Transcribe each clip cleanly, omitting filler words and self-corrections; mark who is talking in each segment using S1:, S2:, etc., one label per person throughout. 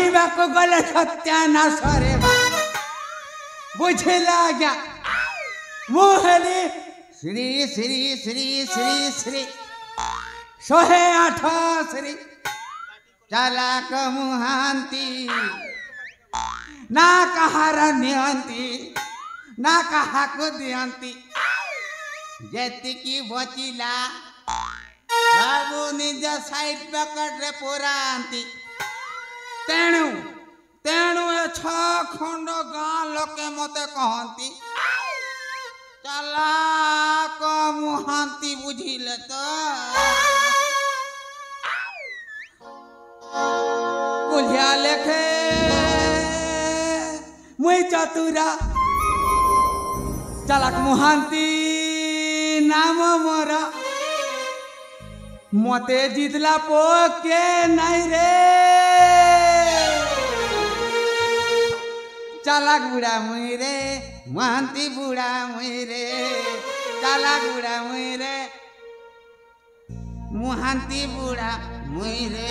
S1: କହିବାକୁ ଗଲେ ସତ୍ୟାନାଶ ରେ ବୁଝିଲା ଆଜ୍ଞା ମୁଁ ହେଲି ଶ୍ରୀ ଶ୍ରୀ ଶ୍ରୀ ଶ୍ରୀ ଶ୍ରୀ 108 ଶ୍ରୀ ଚାଲାକ ମହାନ୍ତି ନା କାହାର ନିଅନ୍ତି ନା କାହାକୁ ଦିଅନ୍ତି ଯେତିକି ବଚିଲା ସବୁ ନିଜ ସାଇଡ୍ ପକେଟରେ ପୁରାନ୍ତି ତେଣୁ ତେଣୁ ଏ 6 ଖଣ୍ଡ ଗାଁ ଲୋକେ ମତେ କହନ୍ତି ଚାଲାକ ମହାନ୍ତି ବୁଝିଲେ ତ କୁଲିଆ ଲେଖେ ମୁଇଁ ଚତୁରା ଚାଲାକ ମହାନ୍ତି नाम मोर मते जितला पोके नहीं रे चालाक बुढ़ा मुई रे महांती बुढ़ा मुई रे चालाक बुढ़ा मुई रे महांती बुढ़ा मुई रे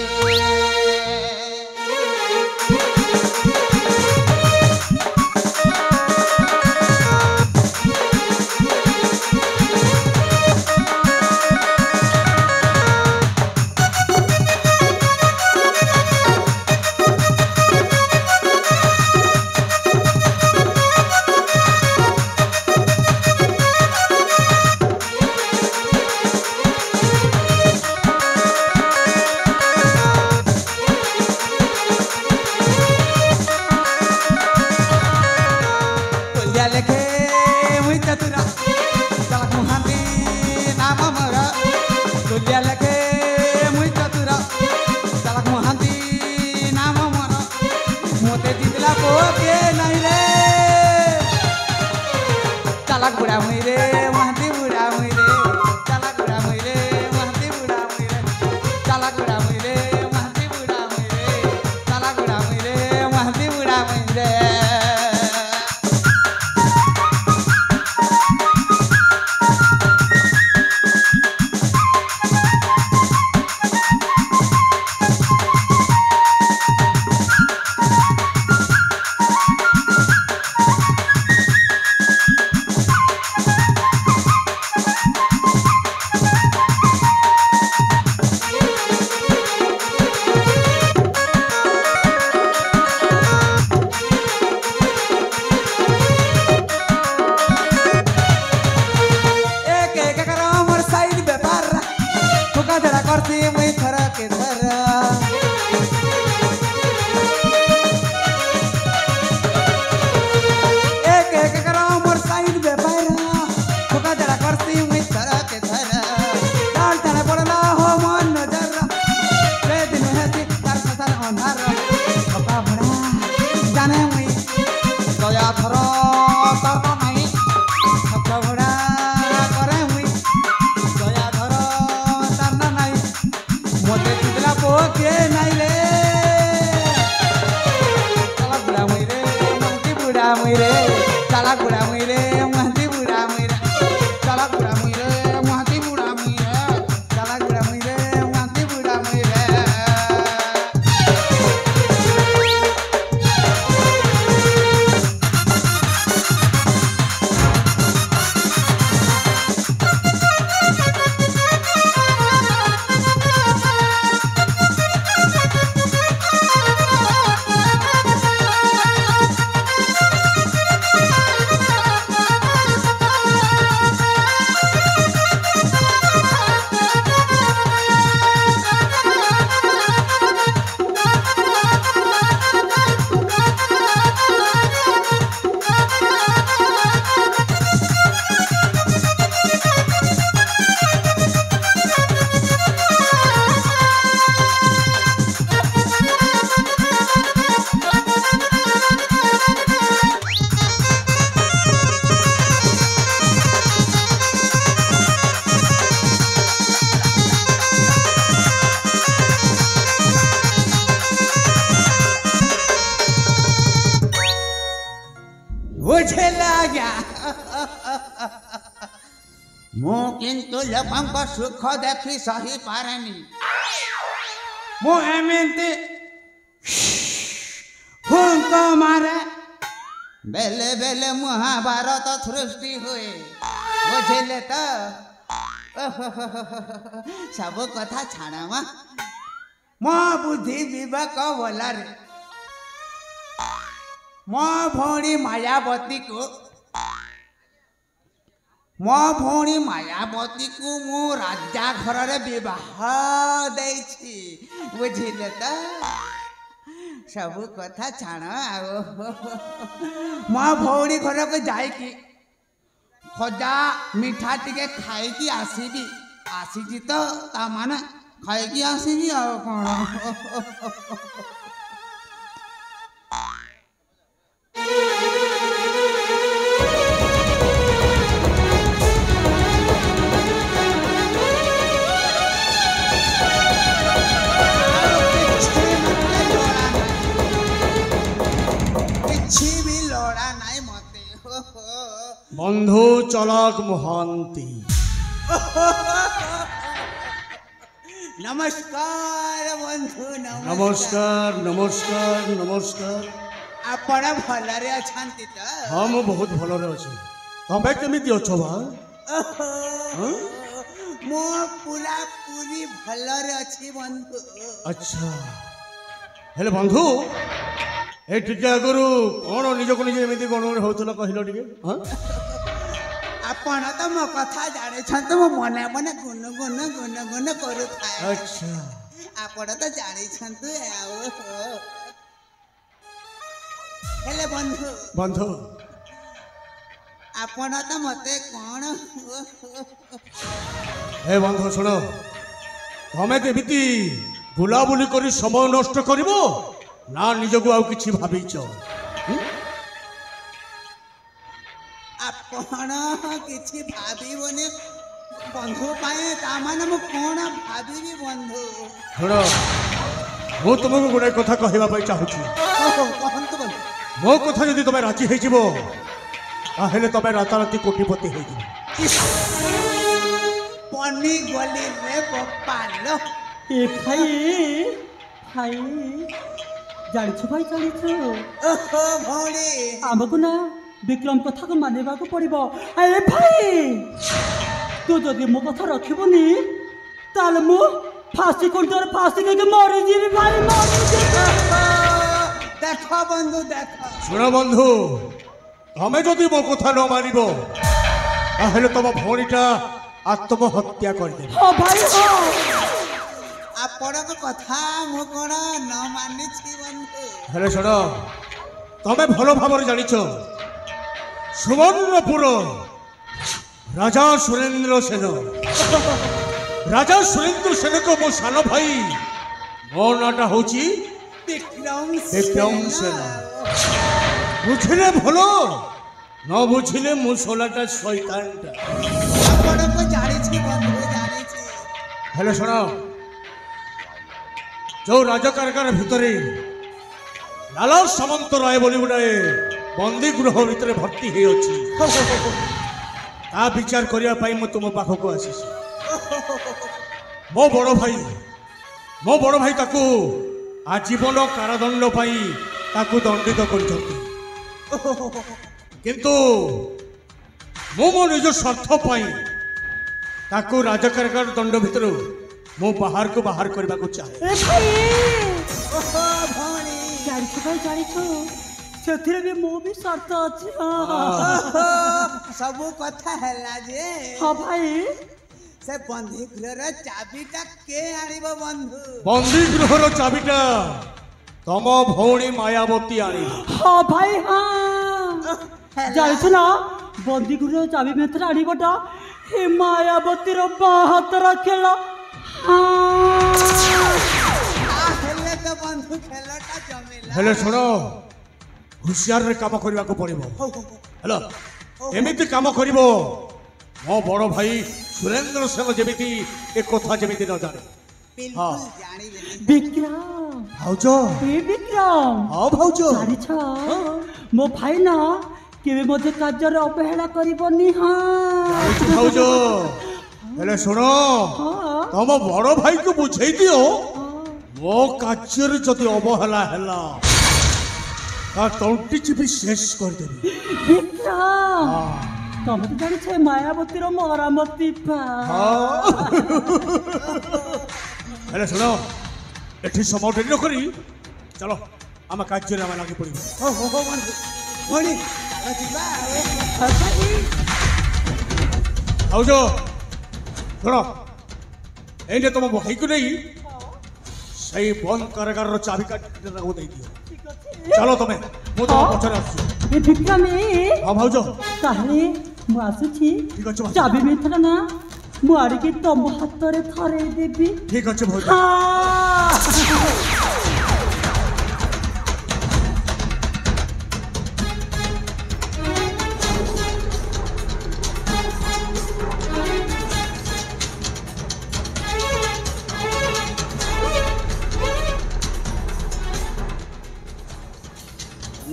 S1: किंतु लोक सुख देखी सही पारेनी मु एमती डंक मारे बेले बेले महाभारत सृष्टि हुए बुझिले तो सब कथा छाड़ा मो बुद्धि विवेक बोला रे मो भौणी मायावती को मु राजा घर रे विवाह देछि बुझिले तो सब कथा छाण मो भौणी घर को जाइकी खजा मिठा टिके खाई आसीबी आसी तो ता माने खाई आसीबी आ कौन
S2: बंधु चलाक महांती
S1: नमस्कार बंधु
S2: नमस्कार नमस्कार नमस्कार
S1: आपण भलरे अछंती त
S2: हम बहुत भलरे अछि तबे केमिति अछो बा
S1: मो पूरा पूरी भलरे अछि बंधु
S2: अच्छा हेले बंधु ए टिके आगुरु कोन निज को निज एमिति कोन होतलो कहिलो टिके हां
S1: आपण त मो कथा जाने छन त मो मने मने गुन गुन गुन गुन करू थाए
S2: अच्छा
S1: आपण त जाने छन तू आओ हेले बंधु
S2: बंधु
S1: आपण त मते कोन
S2: हे बंधु सुनो तमे केमिति बुलाबुली करी समय नष्ट करिवो ना निजको आउ किछि भाबिछ
S1: आपण किछि भाबिबोने बंधु पाए ता माने मु कोन भाबिबी बंधु
S2: छोड़ो मु तुमको गुडे कथा कहबा पई चाहूची
S1: कहंतु बंधु
S2: मो कथा जदि तमे राजी हे जिवो ताहेले तमे राताराती कोटिपति हे जिवो
S1: पन्नी गली रे बप्पालो
S3: ए भाई जानिछु भाई जानिछु
S1: ओहो भौणी
S3: आमको ना विक्रम कथा को मानिबा को पड़िबो ए भाई तू जदि मो कथा रखिबोनी ताल मु फांसी कोंटर फांसी के मरि जीवी भाई मरि जीवी
S1: देखो बंधु देखो
S2: सुनो बंधु तमे जदि मो कथा न मानिबो ताहेले तम भौणीटा आत्महत्या कर देबे
S3: हां भाई हां
S1: आपण को कथा मु कोन न मानि छी बंधु
S2: हेले सुनो तमे भलो भाबर जानिछो सुवर्णपुर राजा सुरेंद्र सेन को मो सान भाई मो नाटा होची विक्रम सेन बुझिले भलो न बुझिले मु सोलाटा शैतानटा
S1: आपण को जानि छी बंधु जानि छी
S2: हेले सुनो जो राजकारगार भितरे लाला सामंत राय बोली गुड़ाए बंदी गृह भितर भर्ती हे अछि ता विचार करिया पाई म तुम पाखक आसीस मो बड़ भाई ताकू आजीवन कारादंड पाई ताकू दंडित करछथि किंतु मो निज स्वार्थ पाई ताकू राजकारगार दंड भितर मो बाहर को बाहर करबा को चाहे
S3: ए भाई
S1: ओहो भौणी
S3: जानिछु भाई जानिछु सेथिरे भी मो भी स्वार्थ अछि
S1: सब कथा हैला जे
S3: हां भाई
S1: से बंदी गृहर चाबीटा के आनिबो बंधु
S2: बंदी गृहर चाबीटा तम भौणी मायावती आनी
S3: हां भाई हां जानिछु ना बंदी गृहर चाबी मेथर आनिबटा हे मायावती रो बाहतर खेला
S1: हेले तो बंधु खेलटा जमेला
S2: हेले सुनो होशियार रे काम करबा को पड़िबो हेलो एमिति काम करिवो मो बड़ भाई सुरेंद्र सेन जेमिति ए कथा जेमिति न जाने
S1: बिल्कुल जानी लेनी
S3: विक्रम
S2: भाउजो
S3: ए विक्रम
S2: हां भाउजो
S3: जानिछ मो भाई ना केबे मते कार्य रे अवहेला करिबोनी हां
S2: भाउजो हेले सुनो तम बड़ भाई को बुझाई दियो मो कार्य जदि अवहेला हैला ତା ତଣ୍ଟି ଚିପି ଶେଷ କରିଦେବି।
S3: ବିକ୍ରମ ତମେ ତ ଜାଣିଛ ମାୟାବତୀର ମରାମତି
S2: ହେଲେ ଶୁଣ ଏଠି ସମୟ ଡେରି ନ କରି ଚାଲ ଆମ କାର୍ଯ୍ୟରେ ଆମେ ଲାଗି ପଡ଼ିବୁ।
S1: ଭଉଣୀ ଯିବା ଆଉ।
S2: ଭାଉଜ ଶୁଣ ଏଇନେ ତମ ଭାଇକୁ ନେଇ ସେଇ ବନ୍ଦ କାରାଗାରର ଚାବି କାଠି ତାକୁ ଦେଇଦିଅ। ଚାଲ ତମେ ମୁଁ ତମ ପଛରେ ଆସୁଛି।
S3: ବିକ୍ରମ
S2: ହଁ ଭାଉଜ
S3: ତାହେଲେ ମୁଁ ଆସୁଛି।
S2: ଠିକ ଅଛି ଭାଉଜ।
S3: ଚାବି ଭିତର ନା ମୁଁ ଆଡ଼ିକି ତମ ହାତରେ ଥରେଇ ଦେବି।
S2: ଠିକ ଅଛି ଭାଉଜ।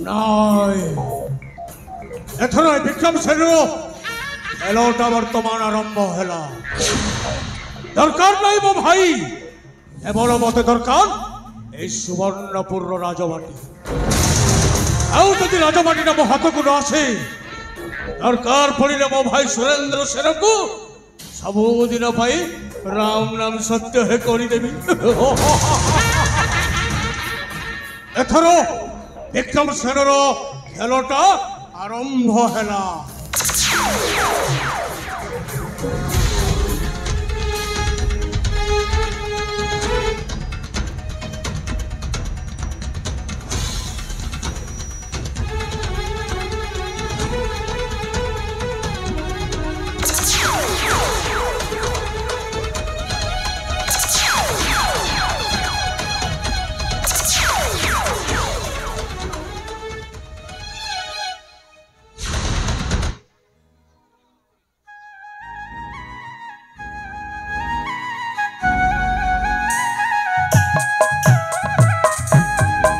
S2: ନାଇଁ ଏଥର ବିକ୍ରମ ସେନର ଖେଳଟା ବର୍ତ୍ତମାନ ଆରମ୍ଭ ହେଲା। ଦରକାର ନାହିଁ ମୋ ଭାଇ, କେବଳ ମତେ ଦରକାର এই ସୁବର୍ଣ୍ଣପୁରର ରାଜବାଟୀ। ଆଉ ଯଦି ରାଜବାଟୀଟା ମୋ ହାତକୁ ନ ଆସେ ଦରକାର ପଡ଼ିଲେ ମୋ ଭାଇ ସୁରେନ୍ଦ୍ର ସେନକୁ ସବୁଦିନ ପାଇଁ ରାମ ନାମ ସତ୍ୟ ହେ କରିଦେବି। ଏଥର ବିକ୍ରମ ସେନର ଖେଳଟା ଆରମ୍ଭ ହେଲା।